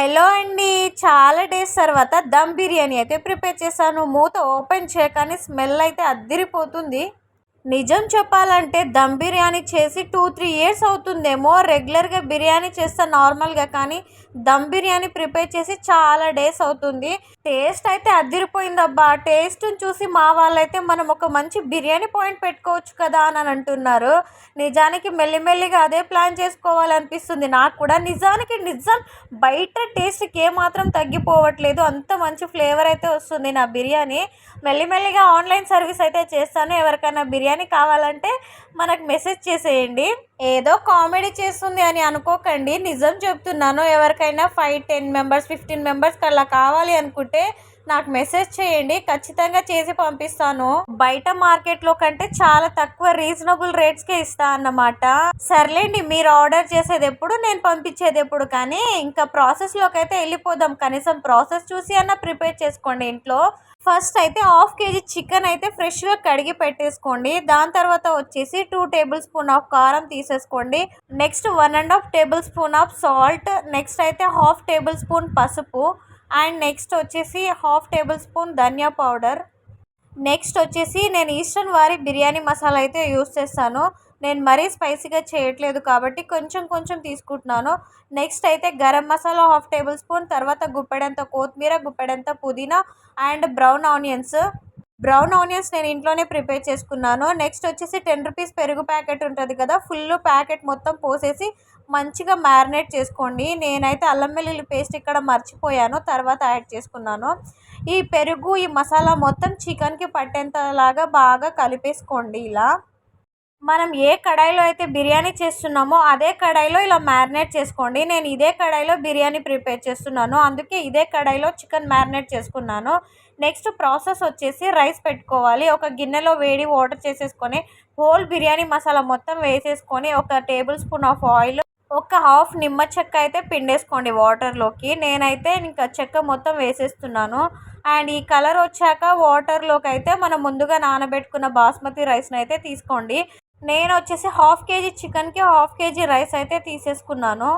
Hello అండి. చాలా days తర్వాత దమ్ బిర్యానీ అయితే ప్రిపేర్ చేశాను. మూత ఓపెన్ చేయగానే స్మెల్ అయితే అద్దిరిపోతుంది. నిజం చెప్పాలంటే దమ్ బిర్యానీ చేసి 2-3 ఇయర్స్ అవుతుందేమో. రెగ్యులర్గా బిర్యానీ చేస్తా నార్మల్గా, కానీ దమ్ బిర్యానీ ప్రిపేర్ చేసి చాలా డేస్ అవుతుంది. టేస్ట్ అయితే అదిరిపోయిందబ్బా. టేస్ట్ని చూసి మా వాళ్ళైతే మనం ఒక మంచి బిర్యానీ పాయింట్ పెట్టుకోవచ్చు కదా అని అంటున్నారు. నిజానికి మెల్లిమెల్లిగా అదే ప్లాన్ చేసుకోవాలనిపిస్తుంది నాకు కూడా. నిజం బయట టేస్ట్కి ఏమాత్రం తగ్గిపోవట్లేదు. అంత మంచి ఫ్లేవర్ అయితే వస్తుంది నా బిర్యానీ. మెల్లిమెల్లిగా ఆన్లైన్ సర్వీస్ అయితే చేస్తాను. ఎవరికైనా బిర్యానీ కావాలంటే మనకు మెసేజ్ చేసేయండి. ఏదో కామెడీ చేస్తుంది అని అనుకోకండి, నిజం చెప్తున్నాను. ఎవరికైనా 5-10 మెంబర్స్ 15 మెంబర్స్కి అలా కావాలి అనుకుంటే నాకు మెసేజ్ చేయండి, ఖచ్చితంగా చేసి పంపిస్తాను. బయట మార్కెట్లో కంటే చాలా తక్కువ రీజనబుల్ రేట్స్కే ఇస్తా అన్నమాట. సర్లేండి, మీరు ఆర్డర్ చేసేది ఎప్పుడు, నేను పంపించేది ఎప్పుడు, కానీ ఇంకా ప్రాసెస్లోకి అయితే వెళ్ళిపోదాం. కనీసం ప్రాసెస్ చూసి అన్న ప్రిపేర్ చేసుకోండి ఇంట్లో. ఫస్ట్ అయితే 1/2 kg చికెన్ అయితే ఫ్రెష్గా కడిగి పెట్టేసుకోండి. దాని తర్వాత వచ్చేసి 2 టేబుల్ స్పూన్ ఆఫ్ కారం తీసేసుకోండి. Next 1.5 table spoon of salt. Next అయితే 1/2 టేబుల్ స్పూన్ పసుపు. అండ్ నెక్స్ట్ వచ్చేసి 1/2 టేబుల్ స్పూన్ ధనియా పౌడర్. నెక్స్ట్ వచ్చేసి నేను ఈస్టర్న్ వారి బిర్యానీ మసాలా అయితే యూస్ చేస్తాను. నేను మరీ స్పైసీగా చేయట్లేదు కాబట్టి కొంచెం కొంచెం తీసుకుంటున్నాను. నెక్స్ట్ అయితే గరం మసాలా 1/2 టేబుల్ స్పూన్. తర్వాత గుప్పెడంత కొత్తిమీర, గుప్పెడంత పుదీనా అండ్ బ్రౌన్ ఆనియన్స్ నేను ఇంట్లోనే ప్రిపేర్ చేసుకున్నాను. నెక్స్ట్ వచ్చేసి 10 రూపీస్ పెరుగు ప్యాకెట్ ఉంటుంది కదా, ఫుల్ ప్యాకెట్ మొత్తం పోసేసి మంచిగా మ్యారినేట్ చేసుకోండి. నేనైతే అల్లం వెల్లుల్లి పేస్ట్ ఇక్కడ మర్చిపోయాను, తర్వాత యాడ్ చేసుకున్నాను. ఈ పెరుగు, ఈ మసాలా మొత్తం చికెన్కి పట్టేంతలాగా బాగా కలిపేసుకోండి. ఇలా మనం ఏ కడాయిలో అయితే బిర్యానీ చేస్తున్నామో అదే కడాయిలో ఇలా మ్యారినేట్ చేసుకోండి. నేను ఇదే కడాయిలో బిర్యానీ ప్రిపేర్ చేస్తున్నాను, అందుకే ఇదే కడాయిలో చికెన్ మ్యారినేట్ చేసుకున్నాను. నెక్స్ట్ ప్రాసెస్ వచ్చేసి రైస్ పెట్టుకోవాలి. ఒక గిన్నెలో వేడి వాటర్ చేసేసుకొని హోల్ బిర్యానీ మసాలా మొత్తం వేసేసుకొని 1 టేబుల్ స్పూన్ ఆఫ్ ఆయిల్, ఒక హాఫ్ నిమ్మ చెక్క అయితే పిండేసుకోండి వాటర్లోకి. నేనైతే ఇంకా చెక్క మొత్తం వేసేస్తున్నాను. అండ్ ఈ కలర్ వచ్చాక వాటర్లోకి అయితే మనం ముందుగా నానబెట్టుకున్న బాస్మతి రైస్ని అయితే తీసుకోండి. నేను వచ్చేసి 1/2 kg చికెన్కి 1/2 kg రైస్ అయితే తీసేసుకున్నాను.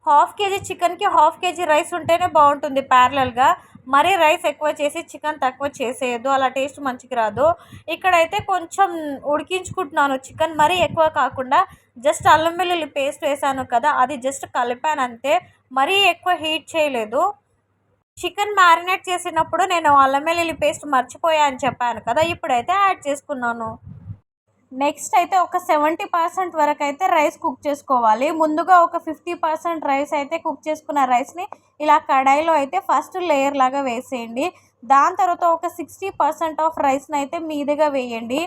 1/2 kg చికెన్కి 1/2 kg రైస్ ఉంటేనే బాగుంటుంది ప్యారలల్గా. మరీ రైస్ ఎక్కువ చేసి చికెన్ తక్కువ చేసేయద్దు, అలా టేస్ట్ మంచిగా రాదు. ఇక్కడైతే కొంచెం ఉడికించుకుంటున్నాను చికెన్, మరీ ఎక్కువ కాకుండా. జస్ట్ అల్లం వెల్లుల్లి పేస్ట్ వేసాను కదా, అది జస్ట్ కలిపాను అంతే, మరీ ఎక్కువ హీట్ చేయలేదు. చికెన్ మ్యారినేట్ చేసినప్పుడు నేను అల్లం వెల్లుల్లి పేస్ట్ మర్చిపోయా అని చెప్పాను కదా, ఇప్పుడైతే యాడ్ చేసుకున్నాను. నెక్స్ట్ అయితే ఒక 70% వరకు అయితే రైస్ కుక్ చేసుకోవాలి. ముందుగా ఒక 50% రైస్ అయితే కుక్ చేసుకున్న రైస్ని ఇలా కడాయిలో అయితే ఫస్ట్ లేయర్ లాగా వేసేయండి. దాని తర్వాత ఒక 60% ఆఫ్ రైస్ని అయితే మీదుగా వేయండి.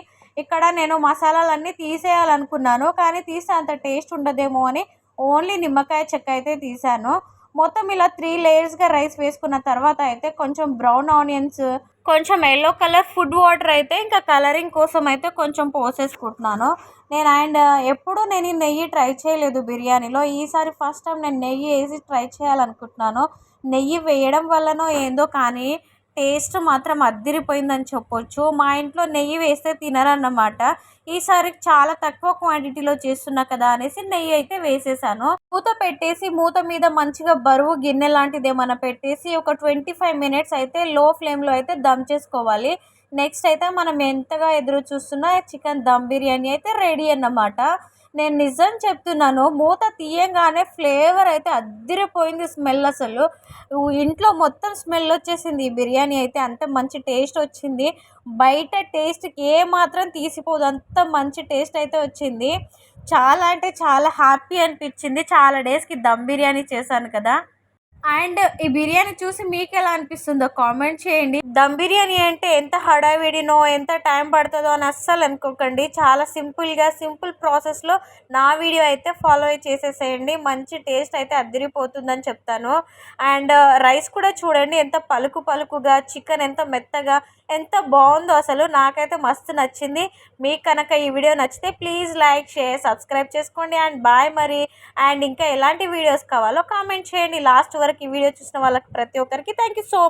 ఇక్కడ నేను మసాలాలన్నీ తీసేయాలనుకున్నాను, కానీ తీసే అంత టేస్ట్ ఉండదేమో అని ఓన్లీ నిమ్మకాయ చెక్క అయితే తీసాను. మొత్తం ఇలా 3 లేయర్స్గా రైస్ వేసుకున్న తర్వాత అయితే కొంచెం బ్రౌన్ ఆనియన్స్, కొంచెం ఎల్లో కలర్ ఫుడ్ వాటర్ అయితే ఇంకా కలరింగ్ కోసం అయితే కొంచెం పోసేసుకుంటున్నాను నేను. అండ్ ఎప్పుడు నేను నెయ్యి ట్రై చేయలేదు బిర్యానీలో, ఈసారి ఫస్ట్ టైం నేను నెయ్యి వేసి ట్రై చేయాలనుకుంటున్నాను. నెయ్యి వేయడం వల్లనో ఏందో కానీ టేస్ట్ మాత్రం అద్దిరిపోయిందని చెప్పొచ్చు. మా ఇంట్లో నెయ్యి వేస్తే తినరన్నమాట. ఈసారి చాలా తక్కువ క్వాంటిటీలో చేస్తున్నా కదా అనేసి నెయ్యి అయితే వేసేసాను. మూత పెట్టేసి మూత మీద మంచిగా బరువు గిన్నె లాంటిది ఏమైనా పెట్టేసి ఒక 25 మినిట్స్ అయితే లో ఫ్లేమ్లో అయితే దమ్ చేసుకోవాలి. నెక్స్ట్ అయితే మనం ఎంతగా ఎదురు చూస్తున్న చికెన్ దమ్ బిర్యానీ అయితే రెడీ అన్నమాట. నేను నిజం చెప్తున్నాను, మూత తీయంగానే ఫ్లేవర్ అయితే అద్దిరిపోయింది. స్మెల్ అసలు ఇంట్లో మొత్తం స్మెల్ వచ్చేసింది. ఈ బిర్యానీ అయితే అంత మంచి టేస్ట్ వచ్చింది. బయట టేస్ట్కి ఏమాత్రం తీసిపోదు, అంత మంచి టేస్ట్ అయితే వచ్చింది. చాలా అంటే చాలా హ్యాపీ అనిపించింది. చాలా డేస్కి దమ్ బిర్యానీ చేశాను కదా. అండ్ ఈ బిర్యానీ చూసి మీకు ఎలా అనిపిస్తుందో కామెంట్ చేయండి. దమ్ బిర్యానీ అంటే ఎంత హడావిడినో, ఎంత టైం పడుతుందో అని అస్సలు అనుకోకండి. చాలా సింపుల్ ప్రాసెస్లో నా వీడియో అయితే ఫాలో చేసేసేయండి. మంచి టేస్ట్ అయితే అదిరిపోతుందని చెప్తాను. అండ్ రైస్ కూడా చూడండి ఎంత పలుకుగా, చికెన్ ఎంత మెత్తగా, ఎంత బాగుందో అసలు. నాకైతే మస్తు నచ్చింది. మీకు కనుక ఈ వీడియో నచ్చితే ప్లీజ్ లైక్, షేర్, సబ్స్క్రైబ్ చేసుకోండి. అండ్ బాయ్ మరి. అండ్ ఇంకా ఎలాంటి వీడియోస్ కావాలో కామెంట్ చేయండి. లాస్ట్ వరకు ఈ వీడియో చూసిన వాళ్ళకి ప్రతి ఒక్కరికి థ్యాంక్ యూ సో